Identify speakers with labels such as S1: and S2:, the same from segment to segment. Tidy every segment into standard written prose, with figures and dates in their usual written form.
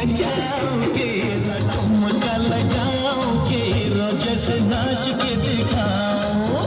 S1: नचाओगे ठुमका लगाओगे रोज से नाच के दिखाओ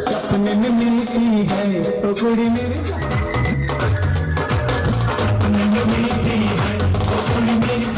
S1: सपने में मिलती है तो कुड़ी मेरी सपने में मिलती है तो कुड़ी मेरी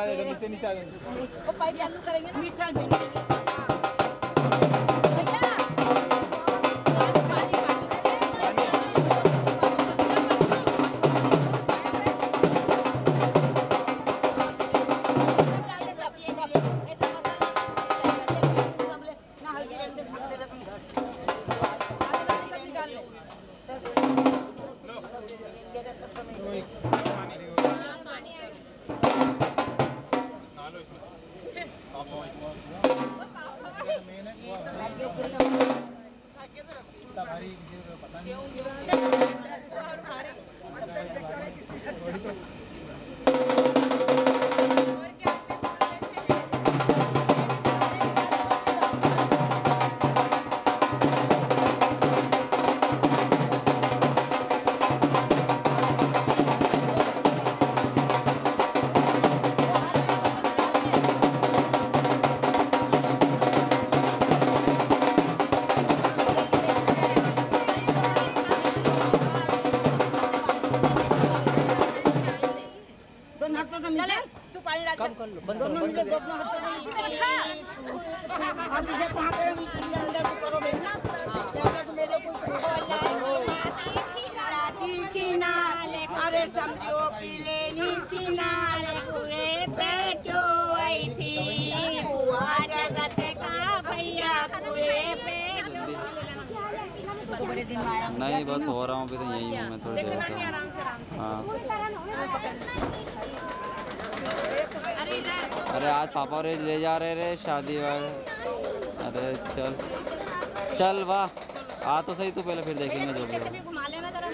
S2: चढ़ा देगा नीचे नीचे आ जाएगा।
S3: वो पाइप चालू करेंगे ना।
S4: मिसल भेजेंगे।
S3: भैया पानी पानी ऐसा मसाला
S4: ना हल्दी रहने छक दे तुम
S3: सब निकाल ले। चले तू पानी डाल कम कर लो बंद
S4: दोनों मिले दोनों हाथ
S3: में रखा।
S4: आप इसे कहां करोगे अंदर को करो बेटा अंदर तो मेरे को राती चीना अरे समझो कि लेनी चीना पूरे पेटो आई थी हुआ जगत का भैया पूरे पेटो बड़े दिन आया
S5: नहीं बस हो रहा हूँ अभी तो यही हूँ मैं थोड़ी देर से। हाँ अरे आज पापा रे ले जा रहे रे शादी वाले। अरे चल चल वाह आ तो सही तू पहले फिर देखेंगे जो भी हो।
S4: घुमा लेना जरा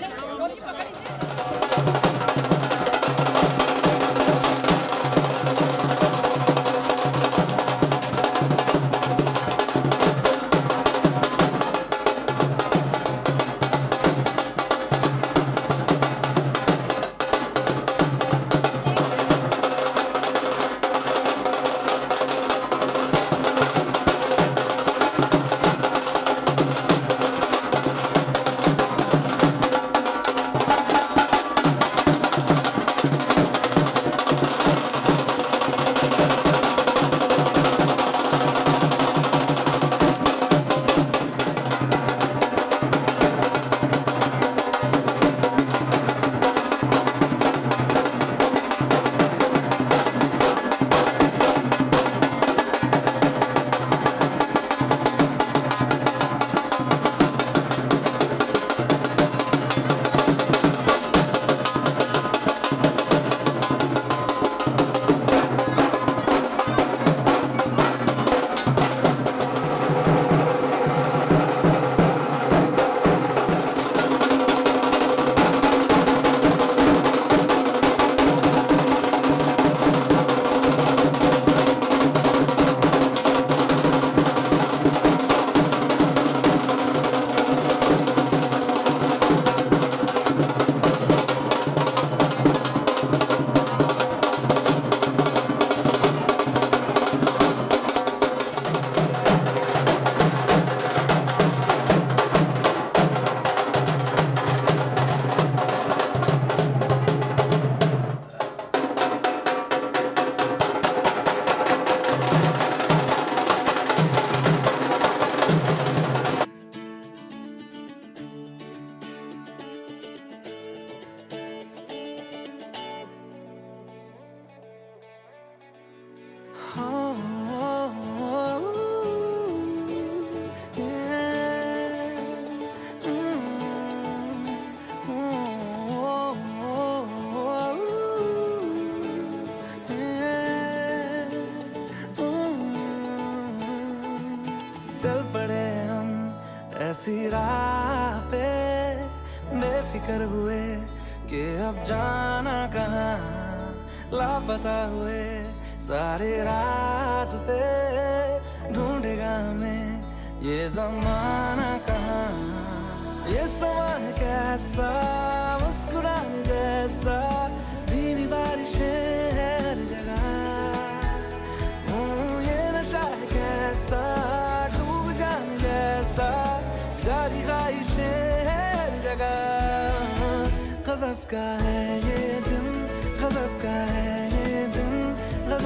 S6: चल पड़े हम ऐसी राह पे बेफिक्र हुए कि अब जाना कहाँ लापता हुए सारे रास्ते ढूंढेगा हमें ये जमाना कहाँ ये समा है कैसा मुस्कुराने जैसा धीमी बारिशें है हर जगह ये नशा है कैसा डूब जाने जैसा जारी ख्वाहिशें है हर जगह गज़ब का है ये दिन गज़ब का है ये दिन गज़ब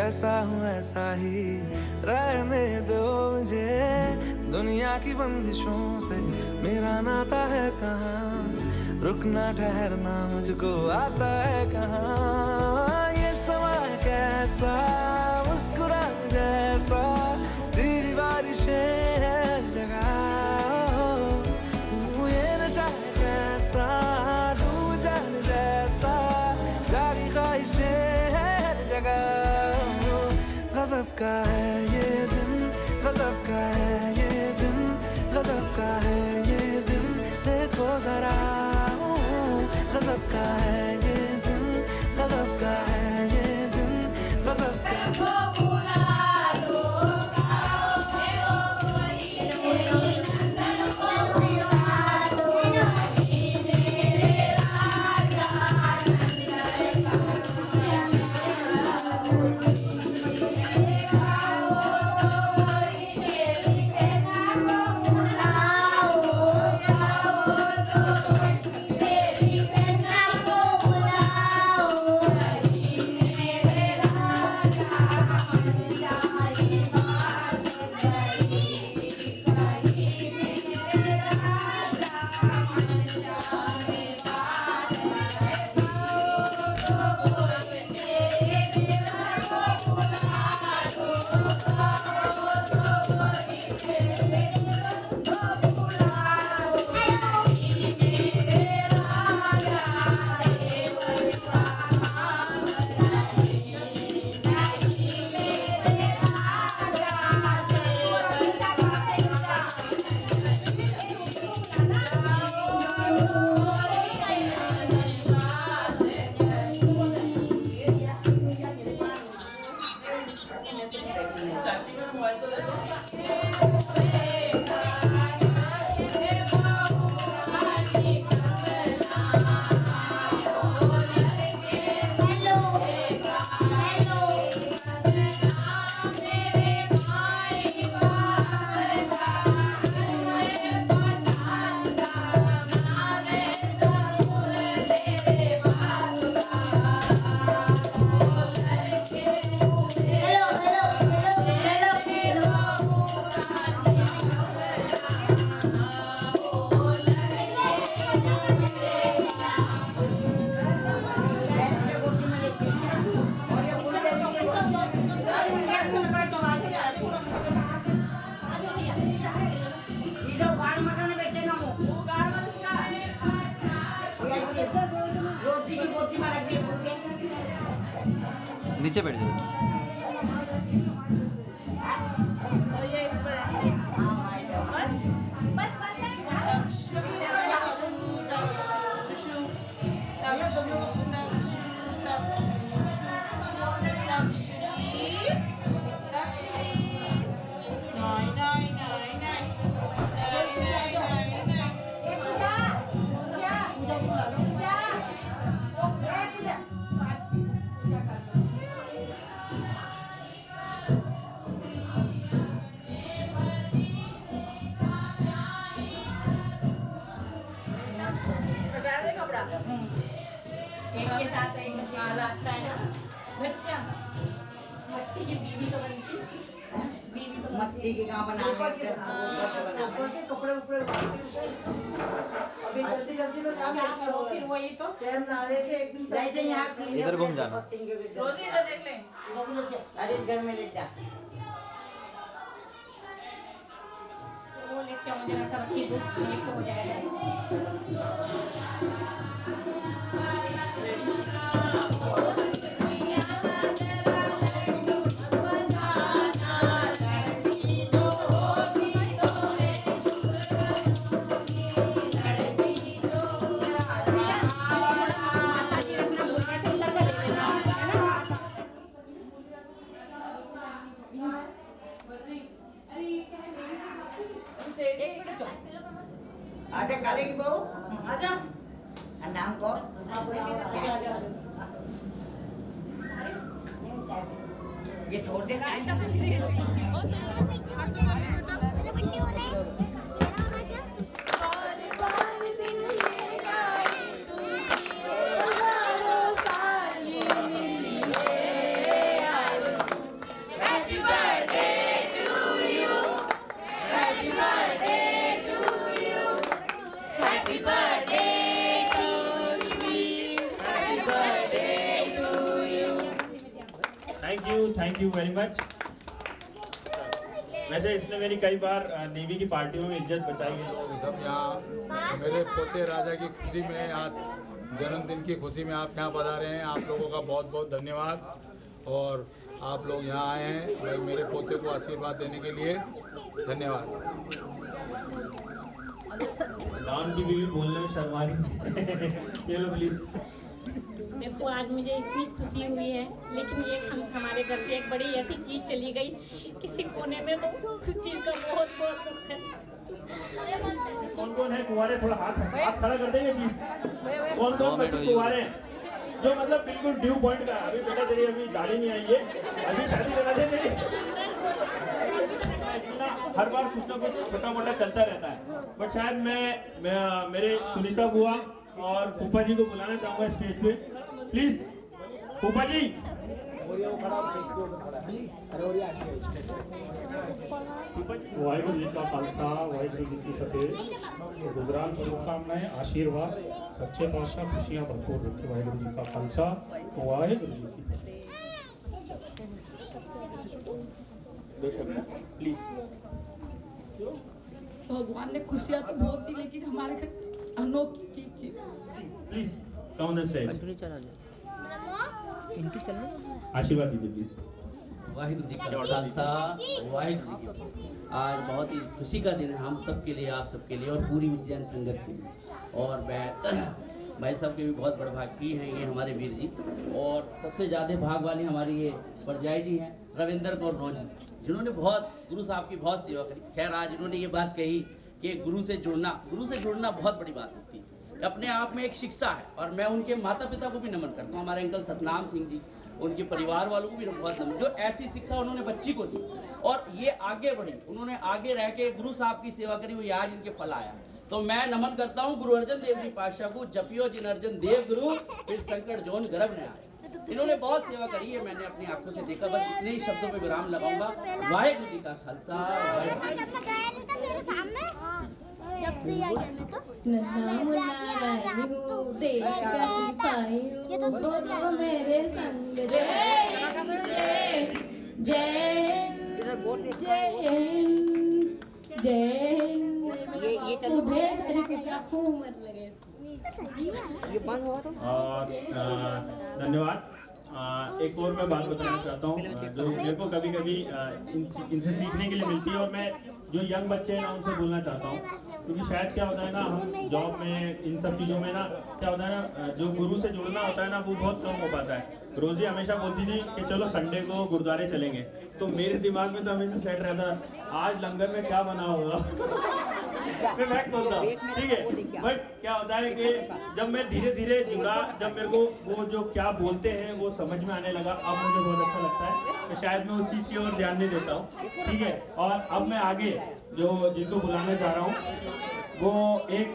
S6: जैसा हूँ ऐसा ही रहने दो मुझे। दुनिया की बंदिशों से मेरा नाता है कहाँ, रुकना ठहरना मुझको आता है कहाँ। ये समा कैसा मुस्कुराने जैसा, तेरी बारिशें है जगह। ये नशा कैसा डूब जाने जैसा, जागी ख्वाहिशें है हर जगह। गजब का है ये दिन, गजब का है ये दिन, गजब का है ये दिन, देखो जरा। गजब का है ये दिन, गजब का है ये दिन, गजब का।
S5: नीचे बैठ जाओ।
S3: एक के साथ एक काला आता है ना बच्चा मट्टी की बीवी तो बनती बीवी तो
S4: मट्टी के गाँव बनाने के कपड़े उपड़े अभी जल्दी जल्दी में काम है।
S3: फिर वही तो
S4: टाइम ना ले के एक दिन जैसे यहाँ
S5: इधर घूम जाना।
S3: रोज इधर देख ले
S4: अरे घर में ले जा।
S3: वो लेके आओ जरा सा रखिए तो एक तो हो जाएगा।
S4: आजा काले की बहू आजा नाम को ये छोड़ दे
S3: Happy birthday to Shmir. Happy birthday to you.
S1: Thank you very much. वैसे इसने मेरी कई बार नेवी की पार्टियों में इज्जत बचाई है।
S2: सब यहाँ मेरे पोते राजा की खुशी में, आज जन्मदिन की खुशी में आप यहाँ पधारे हैं। आप लोगों का बहुत बहुत धन्यवाद और आप लोग यहाँ आए हैं भाई मेरे पोते को आशीर्वाद देने के लिए। धन्यवाद।
S1: डॉन की बीवी बोलने में शर्मा रही। ये लो प्लीज।
S3: देखो आज मुझे इतनी खुशी हुई है, लेकिन ये हमारे घर से एक बड़ी ऐसी चीज चली गई, किसी कोने में तो उस चीज का बहुत बहुत दुख है।
S1: कौन कौन है कुंवारे? थोड़ा हाथ खड़ा कर देंगे प्लीज। कौन कौन बच्चे कुंवारे हैं जो मतलब बिल्कुल ड्यू पॉइंट का? अभी बेटा तेरी अभी दाढ़ी नहीं आई है, अभी शादी करा दे तेरी। हर बार कुछ ना कुछ छोटा मोटा चलता रहता है, बट शायद मैं मेरे सुनीता बुआ और फूफा जी को बुलाना चाहूँगा स्टेज पे। प्लीज फूफा जी।
S7: वाहिगुरु जी का खालसा, वाहिगुरु जी की फतेह। गुजरात शुभकामनाएं, आशीर्वाद, सच्चे पातशाह खुशियाँ भरपूर रखे। वाहिगुरु जी का खालसा, वाहिगुरु जी की फतेह।
S1: दो शब्द प्लीज।
S8: भगवान ने खुशियाँ तो बहुत दी, लेकिन हमारे घर से अनोखी चीज थी।
S1: Please sound the stage. आशीर्वाद दीजिए प्लीज।
S9: वाहिगुरु जी का खालसा, वाहिगुरु जी की। आज बहुत ही खुशी का दिन है हम सब के लिए, आप सबके लिए और पूरी उज्जैन संगत के लिए। और भाई साहब के भी बहुत बड़े भागी हैं ये हमारे वीर जी, और सबसे ज़्यादा भाग वाली हमारी ये परजाई जी हैं रविंदर कौर रोजी, जिन्होंने बहुत गुरु साहब की बहुत सेवा करी। खैर आज इन्होंने ये बात कही कि गुरु से जुड़ना बहुत बड़ी बात होती है, अपने आप में एक शिक्षा है। और मैं उनके माता पिता को भी नमन करता हूँ, हमारे अंकल सतनाम सिंह जी, उनके परिवार वालों को भी बहुत नमन, जो ऐसी शिक्षा उन्होंने बच्ची को दी और ये आगे बढ़ी, उन्होंने आगे रह के गुरु साहब की सेवा करी, हुई आज इनके फल आया। तो मैं नमन करता हूँ गुरु अर्जन देव जी पातशाह को। जपियो जिन अर्जन देव गुरु, फिर संकट जोन गर्भ न आए। इन्होंने बहुत सेवा करी है, मैंने अपनी आंखों से देखा। बस इतने ही शब्दों पे विराम लगाऊंगा। वाहिगुरु जी का खालसा,
S1: धन्यवाद। एक और मैं बात बताना चाहता हूँ जो मेरे को कभी कभी इनसे सीखने के लिए मिलती है, और मैं जो यंग बच्चे हैं ना उनसे बोलना चाहता हूँ, क्योंकि शायद क्या होता है ना, हम जॉब में इन सब चीज़ों में ना क्या होता है ना, जो गुरु से जुड़ना होता है ना वो बहुत कम हो पाता है। रोजी हमेशा बोलती थी कि चलो संडे को गुरुद्वारे चलेंगे, तो मेरे दिमाग में तो हमेशा सेट रहता आज लंगर में क्या बना होगा। मैं फैक्ट बोलता हूँ, ठीक है, बट क्या होता है कि जब मैं धीरे धीरे जुड़ा, जब मेरे को वो जो क्या बोलते हैं वो समझ में आने लगा, अब मुझे बहुत अच्छा लगता है। तो शायद मैं उस चीज़ की ओर ध्यान नहीं देता हूँ, ठीक है। और अब मैं आगे जो जिनको बुलाने जा रहा हूँ वो एक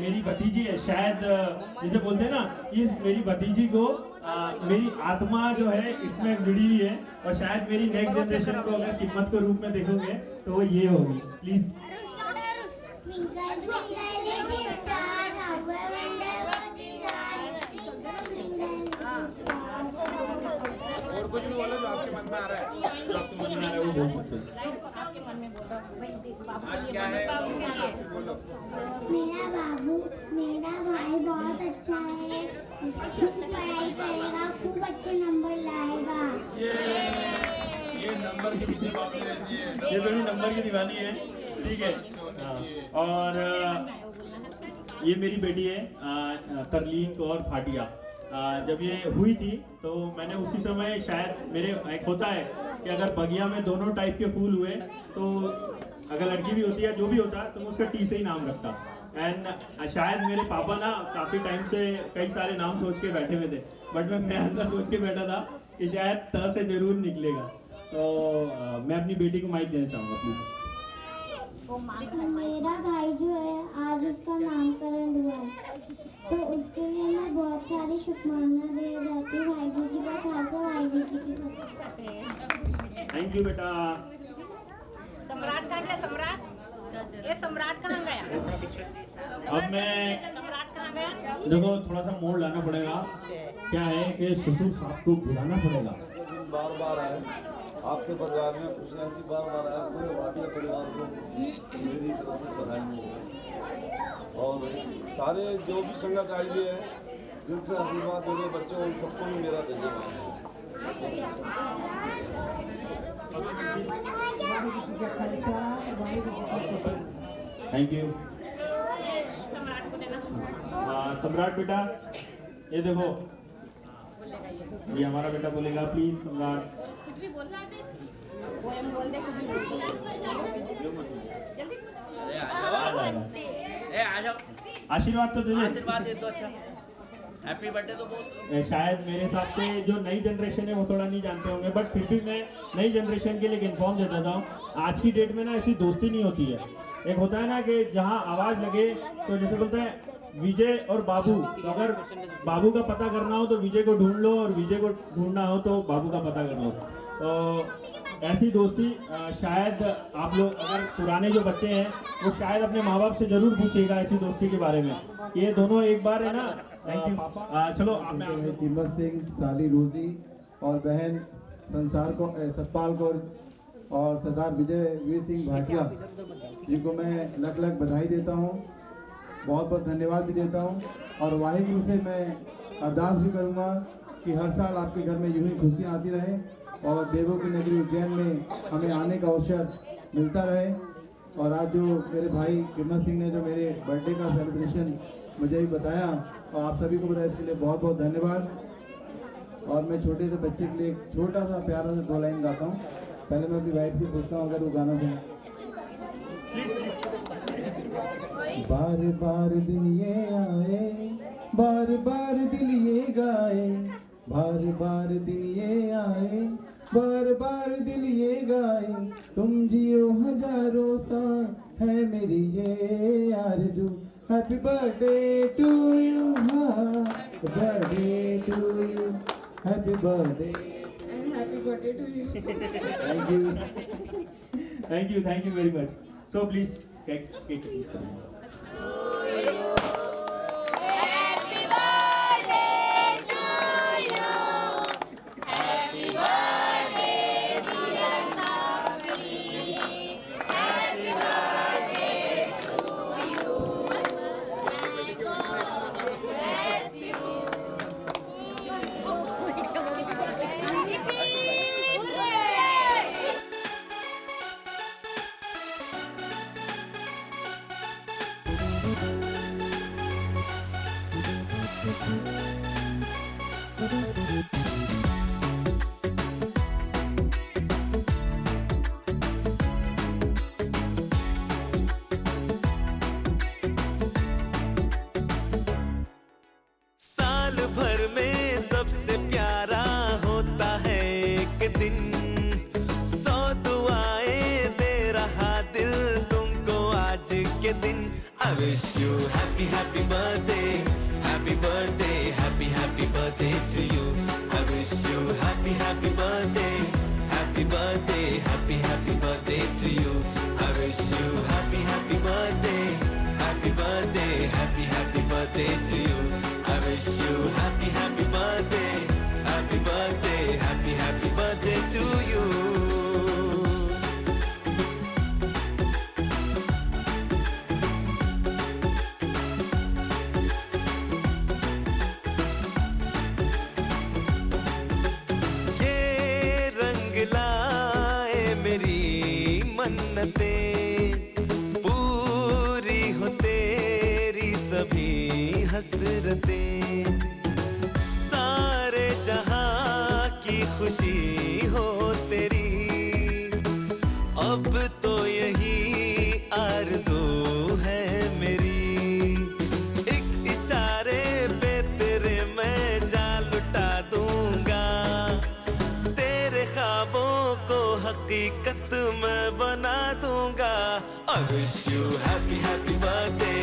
S1: मेरी भतीजी है, शायद जिसे बोलते हैं ना, इस मेरी भतीजी को मेरी आत्मा जो है इसमें जुड़ी हुई है, और शायद मेरी नेक्स्ट जनरेशन को अगर किस्मत के रूप में देखोगे तो वो ये होगी। प्लीज
S2: और कुछ भी बोलो जो आपके मन में आ रहा है, जो आपके मन में आ रहा है वो बोल सकते हैं। आज क्या है बोलो।
S10: मेरा बाबू, मेरा भाई बहुत अच्छा है, खूब पढ़ाई करेगा, खूब अच्छे नंबर लाएगा।
S2: ये नंबर के पीछे बात रहती है,
S1: ये थोड़ी नंबर की दीवानी है, ठीक है। और ये मेरी बेटी है तरलीन कौर भाटिया। जब ये हुई थी तो मैंने उसी समय, शायद मेरे एक होता है कि अगर बगिया में दोनों टाइप के फूल हुए तो अगर लड़की भी होती है जो भी होता तो मैं उसका टी से ही नाम रखता। एंड शायद मेरे पापा ना काफ़ी टाइम से कई सारे नाम सोच के बैठे हुए थे, बट मैं अंदर सोच के बैठा था कि शायद त से जरूर निकलेगा। तो मैं अपनी बेटी को माइक देना चाहूँगा प्लीज़।
S10: मेरा भाई जो है आज उसका नामकरण हुआ है, तो उसके लिए मैं बहुत सारी शुभकामनाएं दे जाती हूँ। वाहिगुरु जी का खालसा, वाहिगुरु जी की फतेह।
S1: थैंक यू बेटा।
S3: सम्राट कहाँ गया? सम्राट, ये सम्राट कहाँ गया?
S1: अब मैं देखो थोड़ा सा मोड़ लाना पड़ेगा। क्या है कि ससुर साहब को बुलाना पड़ेगा।
S11: बार बार आए आपके परिवार में खुशियाँ ऐसी बार बार आए पूरे भाटिया परिवार को मेरी तरफ से बधाई और सारे जो भी संगत आई हुई है जिनसे आशीर्वाद दे रहे बच्चों उन सबको भी मेरा धन्यवाद।
S1: Thank you. सम्राट बेटा ये देखो ये हमारा बेटा बोलेगा प्लीज सम्राट। आशीर्वाद तो दे
S9: दो। अच्छा हैप्पी बर्थडे तो बोल।
S1: शायद मेरे हिसाब से जो नई जनरेशन है वो थोड़ा नहीं जानते होंगे बट फिर भी मैं नई जनरेशन के लिए इन्फॉर्म देता था। आज की डेट में ना ऐसी दोस्ती नहीं होती है। एक होता है ना कि जहाँ आवाज़ लगे तो जैसे बोलते हैं विजय और बाबू, तो अगर बाबू का पता करना हो तो विजय को ढूंढ लो और विजय को ढूंढना हो तो बाबू का पता कर लो। तो ऐसी दोस्ती शायद आप लोग अगर पुराने जो बच्चे हैं वो शायद अपने माँ बाप से जरूर पूछिएगा ऐसी दोस्ती के बारे में। ये दोनों एक बार है ना। Thank you. चलो
S11: कीमत सिंह, साली रोजी और बहन संसार को सतपाल कौर और सरदार विजय वीर सिंह भाटिया जिनको मैं लख लख बधाई देता हूँ, बहुत बहुत धन्यवाद भी देता हूँ। और वाहिगुरु से मैं अरदास भी करूँगा कि हर साल आपके घर में यूं ही खुशियाँ आती रहे और देवों की नगरी उज्जैन में हमें आने का अवसर मिलता रहे। और आज जो मेरे भाई कीमत सिंह ने जो मेरे बर्थडे का सेलिब्रेशन मुझे भी बताया और आप सभी को बताया, इसके लिए बहुत बहुत धन्यवाद। और मैं छोटे से बच्चे के लिए एक छोटा सा प्यारा सा 2 लाइन गाता हूँ। पहले मैं अपनी वाइफ से पूछता हूँ अगर वो गाना सुने। बार बार दिन ये आए, बार बार दिल ये गाए, बार बार दिन ये आए, बार बार दिल ये गाए, तुम जियो हजारों साल है मेरी ये आरज़ू। Happy birthday to you, birthday to you, happy birthday and happy birthday to you.
S1: Thank you very much. So please cake
S6: साल भर में सबसे प्यारा होता है एक दिन, 100 दुआएं दे रहा दिल तुमको आज के दिन। I wish you happy happy birthday, happy birthday, happy happy birthday to you. I wish you happy happy birthday, happy birthday, happy happy birthday to you. I wish you happy happy birthday, happy birthday, happy happy birthday to you. I wish you happy happy birthday, happy birthday, happy happy birthday to you. ये रंग लाए मेरी मन्नतें, पूरी हो तेरी सभी हसरतें, सारे जहां की खुशी हो तेरी, अब तो यही आरज़ू है मेरी। एक इशारे पे तेरे मैं जान लुटा दूंगा, तेरे ख्वाबों को हकीकत मैं बना दूंगा। I wish you happy happy birthday,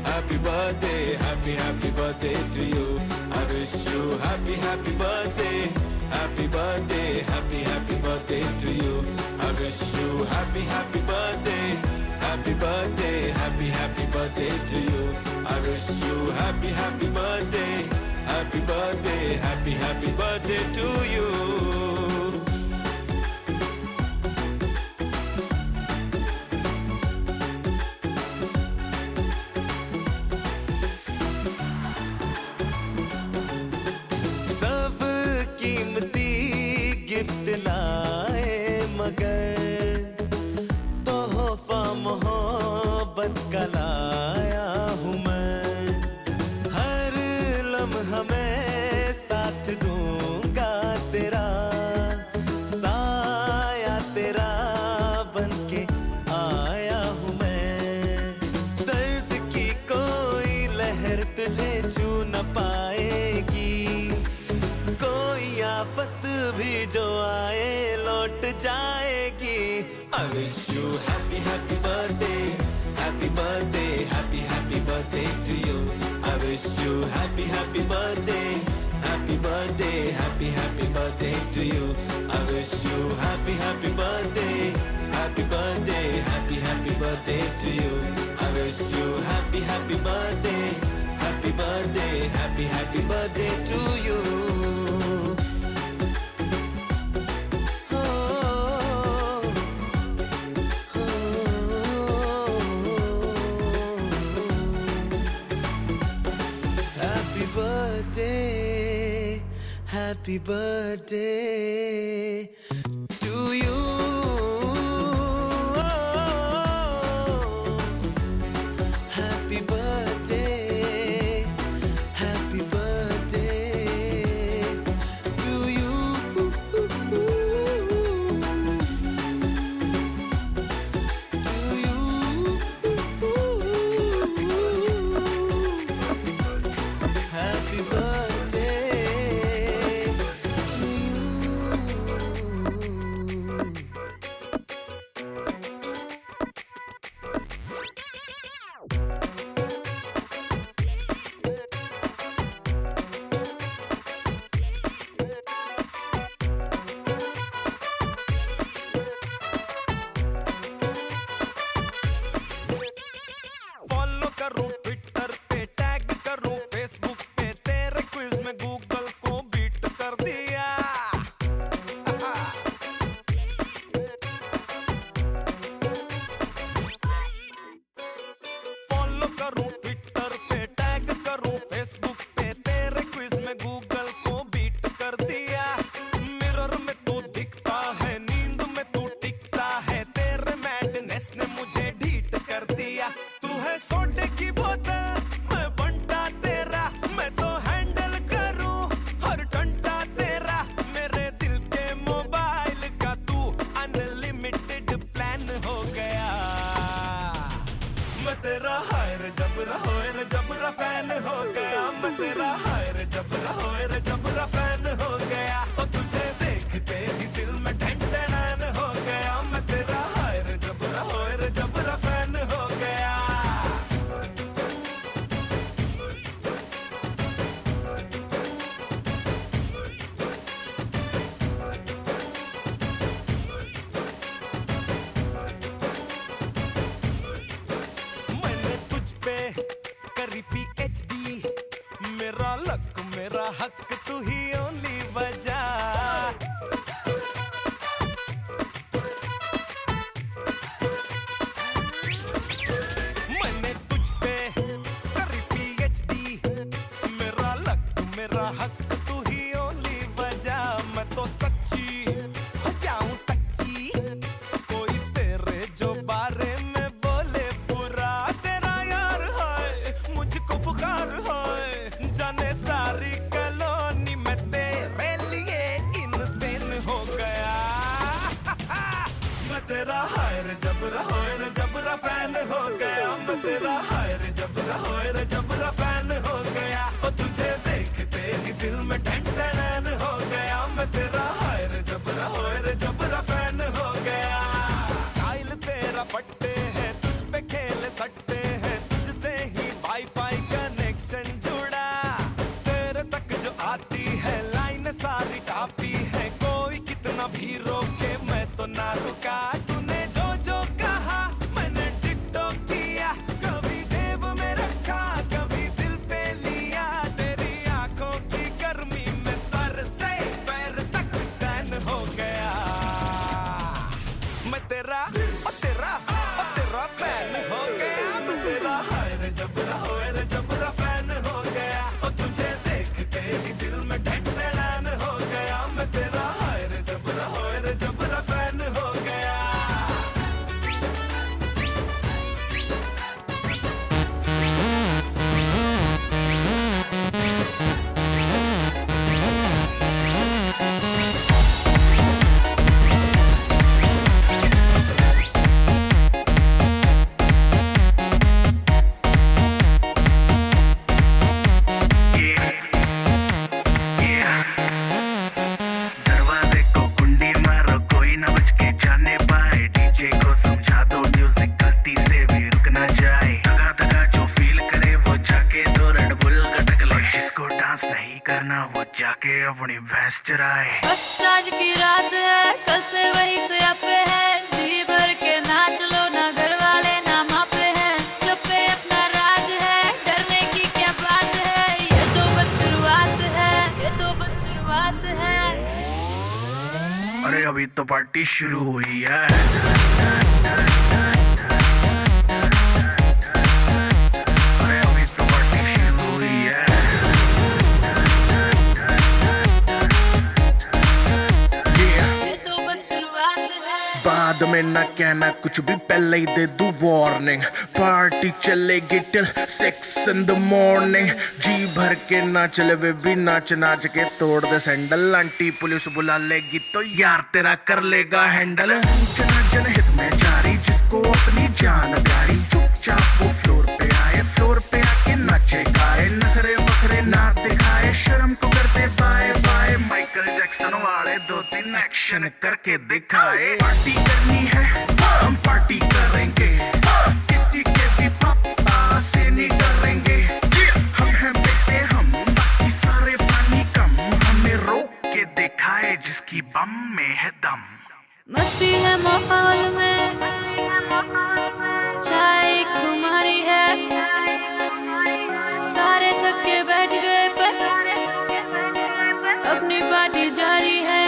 S6: happy birthday, happy happy birthday to you. I wish you happy happy birthday, happy birthday, happy happy birthday to you. I wish you happy happy birthday, happy birthday, happy happy birthday to you. happy, happy birthday, happy birthday, happy, happy birthday to you. सब कीमती gift लाए मगर तोहफा मोहब्बत का लाया हूँ मैं। हर लम्हा मैं साथ दूंगा तेरा, साया तेरा बनके आया हूँ मैं। दर्द की कोई लहर तुझे छू न पाएगी, कोई आफत भी जो आए लौट जाएगी। I wish you happy, happy birthday, happy birthday, happy, happy birthday to you. I wish you happy, happy birthday, happy birthday, happy, happy birthday to you. I wish you happy, happy birthday, happy birthday, happy, happy birthday to you. I wish you happy, happy birthday, happy birthday, happy, happy birthday to you. Happy birthday to you. Happy birthday, happy birthday to you. Happy birthday. Follow करूं Twitter पे, tag करूं Facebook पे, तेरे quiz में Google को beat कर दिया। Follow करूं ट्विटर पे, टैग करूं फेसबुक पे, तेरे क्विज में गूगल को बीट कर दिया। मिरर में तू दिखता है, नींद में तू टिकता है, तेरे मैडनेस ने मुझे ढीठ कर दिया। तू है सोडे की बोतल, मैं बंटा तेरा, मैं तो हैंडल करूं हर घंटा तेरा। मेरे दिल के मोबाइल का तू अनलिमिटेड प्लान हो गया। मैं तेरा हायर जबरा होयर जबरा फैन हो गया। मैं तेरा हायर जबरा होयर जबरा फैन हो गया। और तुझे देखते ही दिल में ढंढन हो गया। मैं तेरा हायर जबरा होयर जबरा फैन हो गया। मैंने तुझ पे करी PhD, मेरा लक मेरा हक तू ही ओनली वजह। मैंने तुझ पे करी PhD, मेरा लक मेरा हक तू ही ओनली वजह। मैं तो सच्ची हो जाऊं टच्ची, कोई तेरे जो बारे में बोले बुरा। तेरा यार है मुझको बुखार है, जाने सारी कॉलोनी में तेरा करना वो जाके अपनी भैंस चराए।
S12: बस आज की रात है, कल से वही से अपे है, जी भर के नाच लो ना घर वाले ना मापे हैं, सब पे अपना राज है, डरने की क्या बात है, ये तो बस शुरुआत है, ये तो बस शुरुआत है।
S6: अरे अभी तो पार्टी शुरू हुई है। बाद में ना कहना कुछ भी, पहले ही दे दूं वार्निंग। पार्टी चलेगी टिल 6 in the morning। जी भर के नाच ले वे भी, नाच नाच के तोड़ दे सैंडल। आंटी पुलिस बुला लेगी तो यार तेरा कर लेगा हैंडल। सूचना जनहित में जारी, जिसको अपनी जान प्यारी, चुपचाप वो फ्लोर पे आए, फ्लोर पे आके नाचे गाए, नखरे वखरे ना दिखाए, शर्म को करते बाय बाय। माइकल जैक्सन वाले 2-3 एक्शन करके दिखाए। पार्टी करनी है हम पार्टी करेंगे, किसी के भी पापा से नहीं डरेंगे। हम हैं बेटे हम, बाकी सारे पानी कम, हमें रोक के दिखाए जिसकी बम में है दम।
S12: मस्ती है माहौल में, चाय कुमारी है, सारे थक के बैठ गए पर अपनी पार्टी जारी है।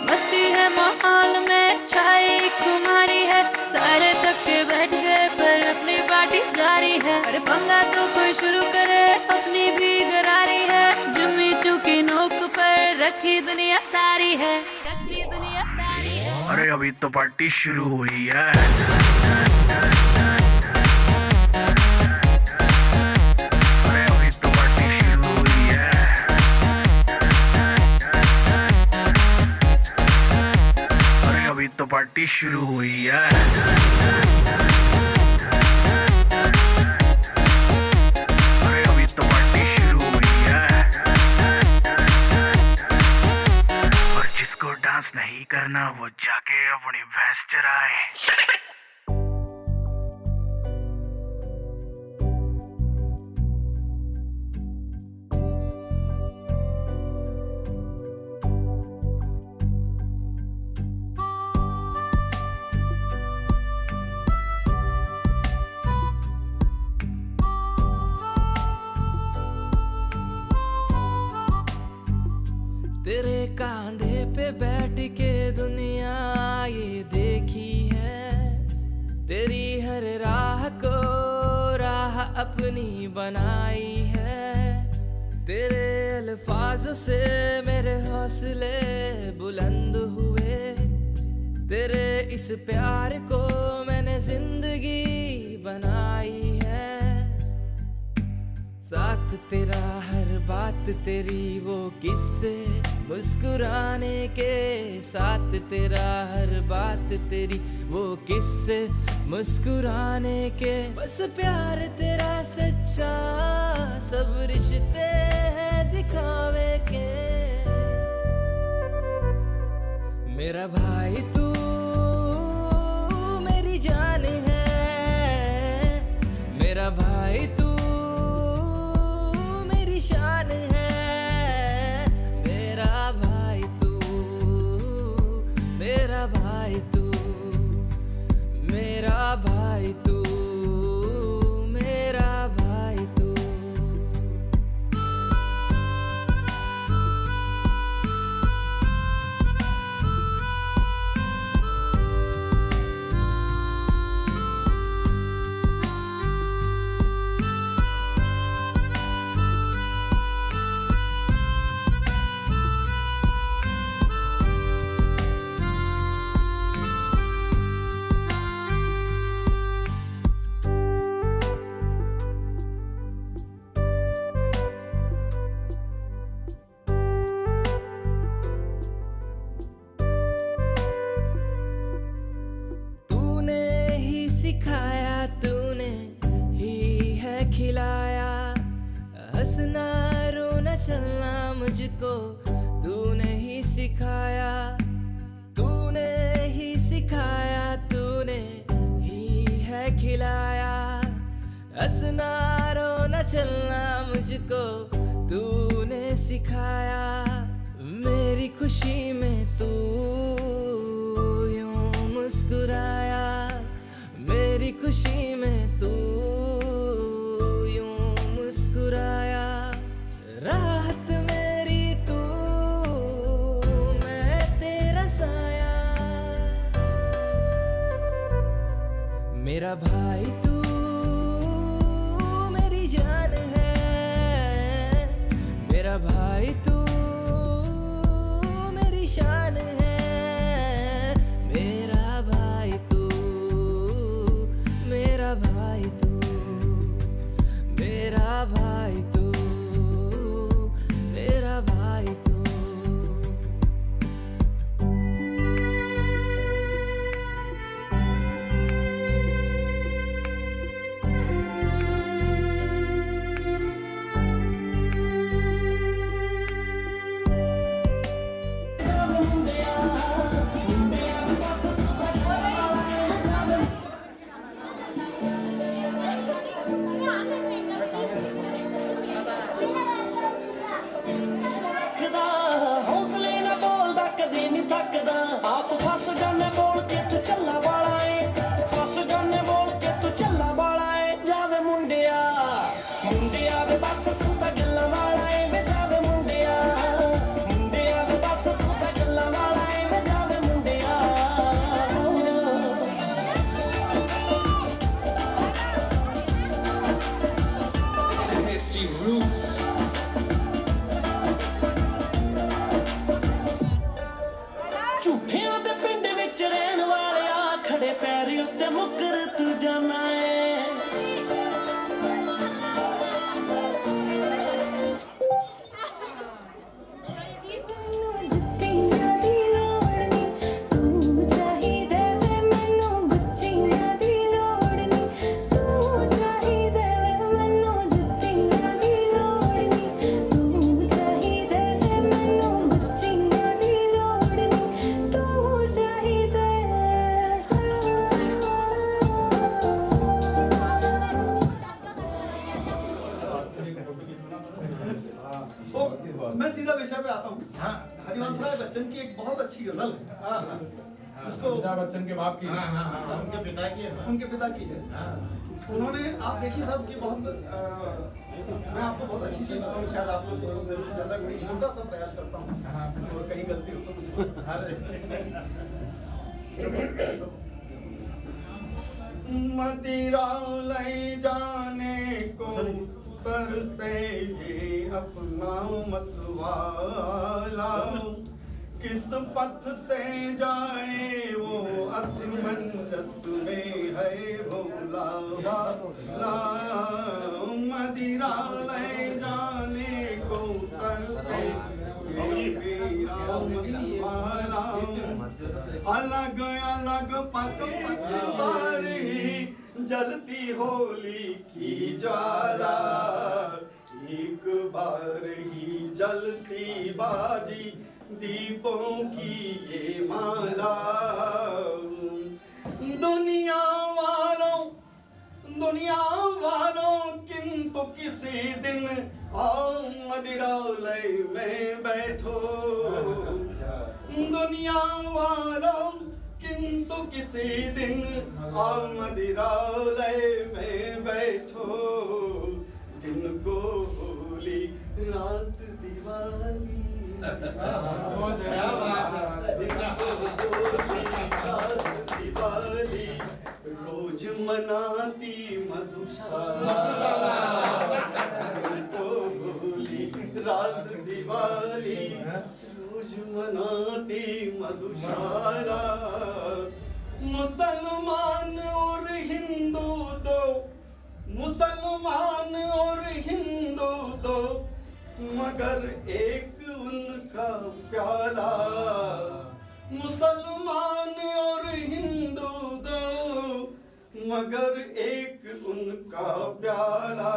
S12: मस्ती है माहौल में, चाय कुमारी है, सारे थक के बैठ गए पर अपनी पार्टी जारी है। अरे पंगा तो कोई शुरू करे, अपनी भी गरारी है, जुम्मी चुकी नोक पर रखी दुनिया सारी है, रखी दुनिया सारी है।
S6: अरे अभी तो पार्टी शुरू हुई है। अरे अभी तो पार्टी शुरू हुई है। अरे अभी तो पार्टी शुरू हुई है। अरे अभी तो पार्टी शुरू हुई है। और जिसको डांस नहीं करना वो जाके अपनी भैंस चराए। तेरे कांधे पे बैठ के दुनिया ये देखी है, तेरी हर राह को राह अपनी बनाई है। तेरे अल्फाजों से मेरे हौसले बुलंद हुए, तेरे इस प्यार को मैंने जिंदगी बनाई है। साथ तेरा हर बात तेरी वो किस्से मुस्कुराने के, साथ तेरा हर बात तेरी वो किस्से मुस्कुराने के। बस प्यार तेरा सच्चा, सब रिश्ते हैं दिखावे के। मेरा भाई तू मेरी जान है, मेरा भाई तू शान है। मेरा भाई तू, मेरा भाई तू, मेरा भाई तू, मेरा भाई तू। सिखाया तूने ही है खिलाया, हंसना रोना चलना मुझको तूने ही सिखाया, तूने ही सिखाया, तूने ही है खिलाया, हंसना रोना चलना मुझको तूने सिखाया मेरी खुशी में तू यूं मुस्कुराया, मेरी खुशी में तू यूं मुस्कुराया। राहत मेरी तू, मैं तेरा साया, मेरा भाई तू मेरी जान है, मेरा भाई तू मेरी शान है, मेरा भाई तू, मेरा भाई तू, मेरा भाई तू, मेरा भाई तू।
S13: हौसले ना बोलदा कदी नहीं थकदा, आप फस जाने बोल के तू चला वाला है, फस जाने बोल के तू चला वाला है। जावे मुंडिया मुंडिया वे बस तू तां गल्लां वाला है, वे जावे मुंडिया मुंडिया वे बस तू तां गल्लां वाला है, वे जावे मुंडिया। Messi Roots ਝੂਠਿਆਂ ਦੇ ਪਿੰਡ ਵਿੱਚ ਰਹਿਣ ਵਾਲਿਆ, ਖੜੇ ਪੈਰੀ ਉੱਤੇ ਮੁੱਕਰ ਤੂੰ ਜਾਣਾ ਏ।
S14: मैं सीधा विषय पे आता हूँ। हरिवंश राय बच्चन की एक बहुत अच्छी गजल है, उसको
S2: अमिताभ बच्चन के बाप की,
S14: उनके पिता की है, उनके पिता की है। उन्होंने, आप देखिए साहब कि बहुत मैं आपको बहुत अच्छी चीज बताऊँ, शायद आप लोग मेरे से ज्यादा कोई छोटा सा प्रयास करता हूँ और कहीं गलती हो तो मदिरा ले जाने को पर से ये अपना मतवाला, किस पथ से जाए वो असमंजस में है भोला भाला। मदिरा ले जाने को तर से ये मेरा मतवाला, अलग अलग पथ मतवारी जलती होली की ज्वाला, एक बार ही जलती बाजी दीपों की ये माला। दुनिया वालों किंतु किसी दिन आओ मदिरा लय में बैठो, दुनिया वालों किंतु किसी दिन आओ मदिरा लय में बैठो। दिन को होली रात दिवाली, दिवाली रोज मनाती मधुशाला, होली रात दिवाली रोज मनाती मधुशाला। मुसलमान और हिंदू दो, मुसलमान और हिंदू दो, मगर एक उनका प्याला। मुसलमान और हिंदू दो, मगर एक उनका प्याला।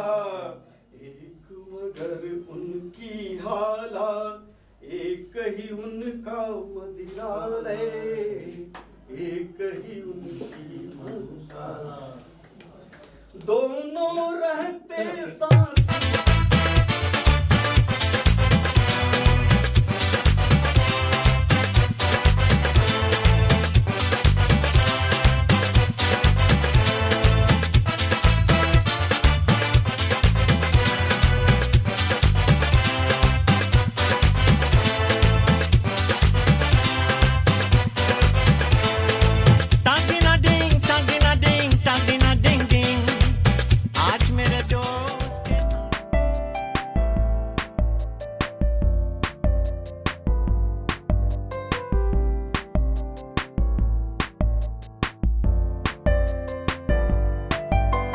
S14: एक मगर उनकी हाला, एक ही उनका मदिरालय, एक ही उनकी मधुशाला। दोनों रहते